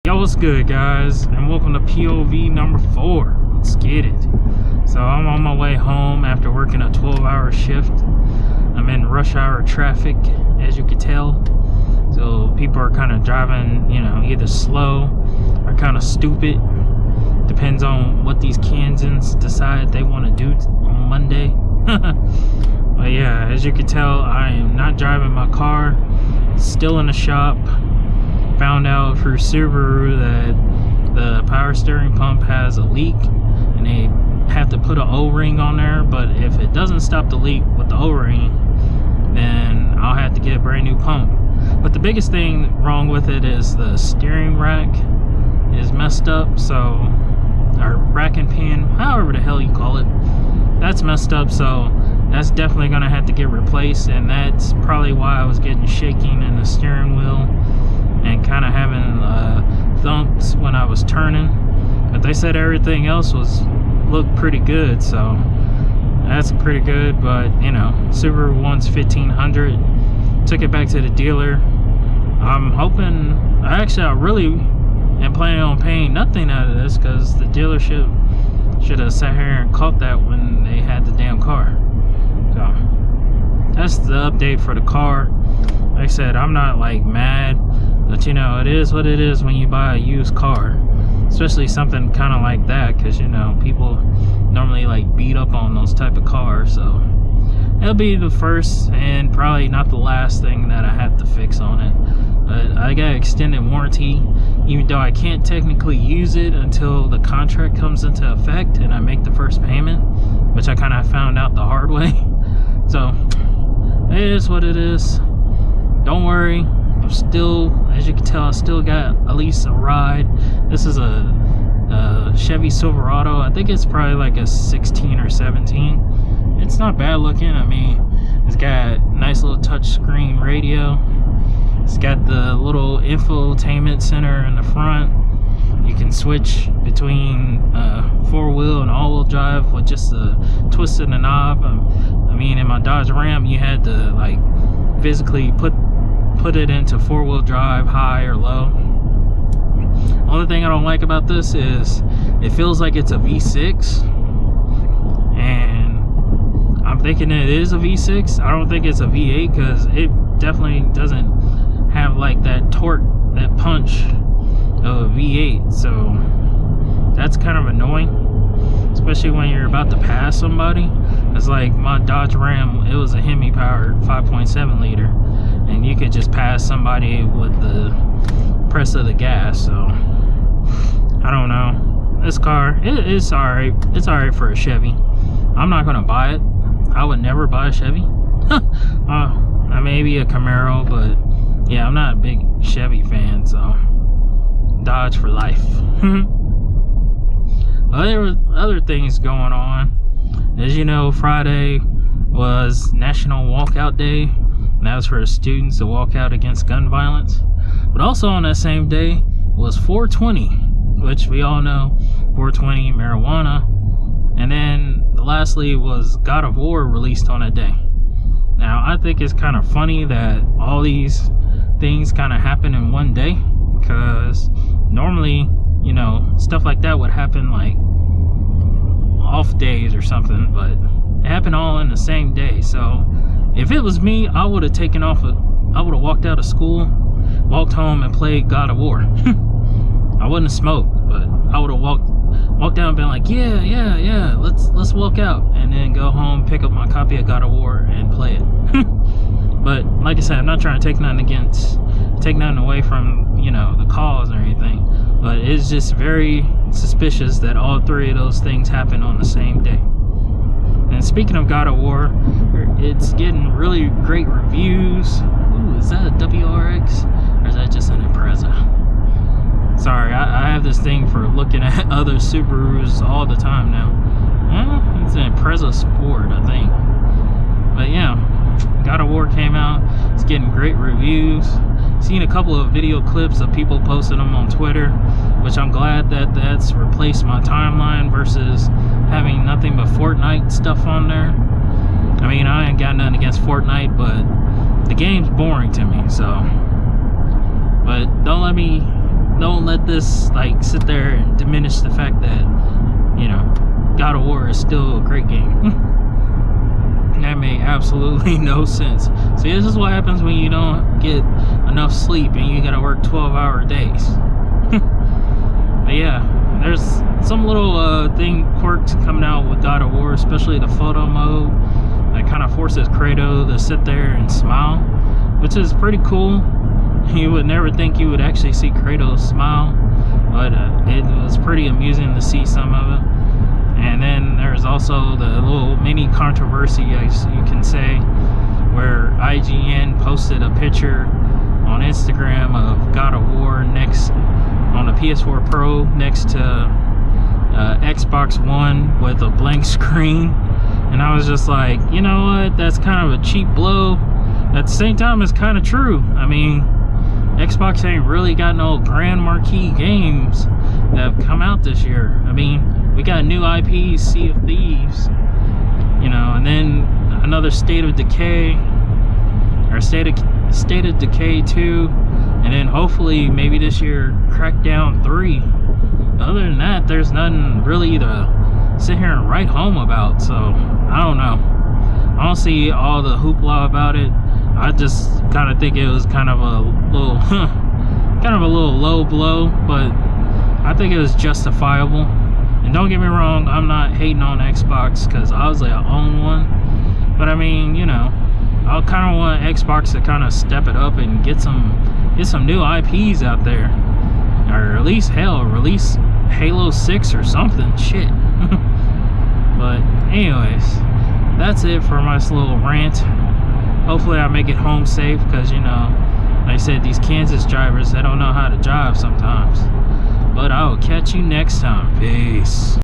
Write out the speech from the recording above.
Yo, what's good, guys, and welcome to POV number 4. Let's get it. So I'm on my way home after working a 12-hour shift. I'm in rush hour traffic, as you can tell. So people are kind of driving, you know, either slow or kind of stupid. Depends on what these Kansans decide they want to do on Monday. But yeah, as you can tell, I am not driving my car. Still in the shop. Found out through Subaru that the power steering pump has a leak and they have to put an O-ring on there, but if it doesn't stop the leak with the O-ring, then I'll have to get a brand new pump. But the biggest thing wrong with it is the steering rack is messed up, so, or rack and pin, however the hell you call it, that's messed up, so that's definitely gonna have to get replaced, and that's probably why I was getting shaking in the steering wheel and kind of having thumps when I was turning. But they said everything else looked pretty good, so that's pretty good. But you know, Subaru wants $1,500. Took it back to the dealer. I'm hoping, I really am planning on paying nothing out of this, because the dealership should have sat here and caught that when they had the damn car. So that's the update for the car. Like I said, I'm not like mad, but you know, it is what it is when you buy a used car, especially something kind of like that, because you know, people normally like beat up on those type of cars. So it'll be the first and probably not the last thing that I have to fix on it. But I got extended warranty, even though I can't technically use it until the contract comes into effect and I make the first payment, which I kind of found out the hard way. So it is what it is. Don't worry, I'm still, as you can tell, I still got at least a ride. This is a Chevy Silverado. I think it's probably like a 16 or 17. It's not bad looking. I mean, it's got a nice little touch screen radio. It's got the little infotainment center in the front. You can switch between 4-wheel and all-wheel drive with just a twist of the knob. I mean, in my Dodge Ram, you had to like physically put it into 4-wheel drive, high or low. Only thing I don't like about this is it feels like it's a V6, and I'm thinking it is a V6. I don't think it's a V8, because it definitely doesn't have like that torque, that punch of a V8. So that's kind of annoying, especially when you're about to pass somebody. It's like my Dodge Ram, it was a Hemi powered 5.7 liter, and you could just pass somebody with the press of the gas. So I don't know, this car, it's alright. It's alright for a Chevy. I'm not gonna buy it. I would never buy a Chevy. Maybe a Camaro, but yeah, I'm not a big Chevy fan, so Dodge for life. There were other things going on. As you know, Friday was National Walkout Day, and that was for students to walk out against gun violence. But also on that same day was 420, which we all know, 420 marijuana. And then lastly was God of War released on that day. Now I think it's kind of funny that all these things kind of happen in one day, because normally, you know, stuff like that would happen like off days or something, but it happened all in the same day. So if it was me, I would have taken off, I would have walked out of school, walked home and played God of War. I wouldn't have smoked, but I would have walked down and been like, yeah, let's walk out, and then go home, pick up my copy of God of War and play it. But like I said, I'm not trying to take nothing away from, you know, the cause or anything, but it's just very suspicious that all three of those things happen on the same day. And speaking of God of War, it's getting really great reviews. Ooh, is that a WRX or is that just an Impreza? Sorry, I have this thing for looking at other Subarus all the time now. It's an Impreza Sport, I think. But yeah, God of War came out. It's getting great reviews. Seen a couple of video clips of people posting them on Twitter, which I'm glad that that's replaced my timeline versus having nothing but Fortnite stuff on there. I mean, I ain't got nothing against Fortnite, but the game's boring to me, so. But don't let me don't let this like sit there and diminish the fact that, you know, God of War is still a great game. That made absolutely no sense. See, this is what happens when you don't get enough sleep and you gotta work 12-hour days. But yeah, there's some little quirks coming out with God of War, especially the photo mode that kind of forces Kratos to sit there and smile, which is pretty cool. You would never think you would actually see Kratos smile, but it was pretty amusing to see some of it. And then there's also the little mini controversy, as you can say, where IGN posted a picture on Instagram of God of War next on the PS4 Pro next to Xbox One with a blank screen. And I was just like, you know what, that's kind of a cheap blow. At the same time, it's kind of true. I mean, Xbox ain't really got no grand marquee games that have come out this year. I mean, we got new IPs, Sea of Thieves, you know, and then another State of Decay, or State of Decay 2, and then hopefully maybe this year Crackdown 3. Other than that, there's nothing really to sit here and write home about. So I don't know. I don't see all the hoopla about it. I just kind of think it was kind of a little low blow, but I think it was justifiable. And don't get me wrong, I'm not hating on Xbox because obviously I own one. But I mean, you know, I kind of want Xbox to kind of step it up and get some new IPs out there, or at least hell, release Halo 6 or something. Shit. But anyways, that's it for my little rant. Hopefully I make it home safe, because, you know, like I said, these Kansas drivers, they don't know how to drive sometimes. But I will catch you next time. Peace.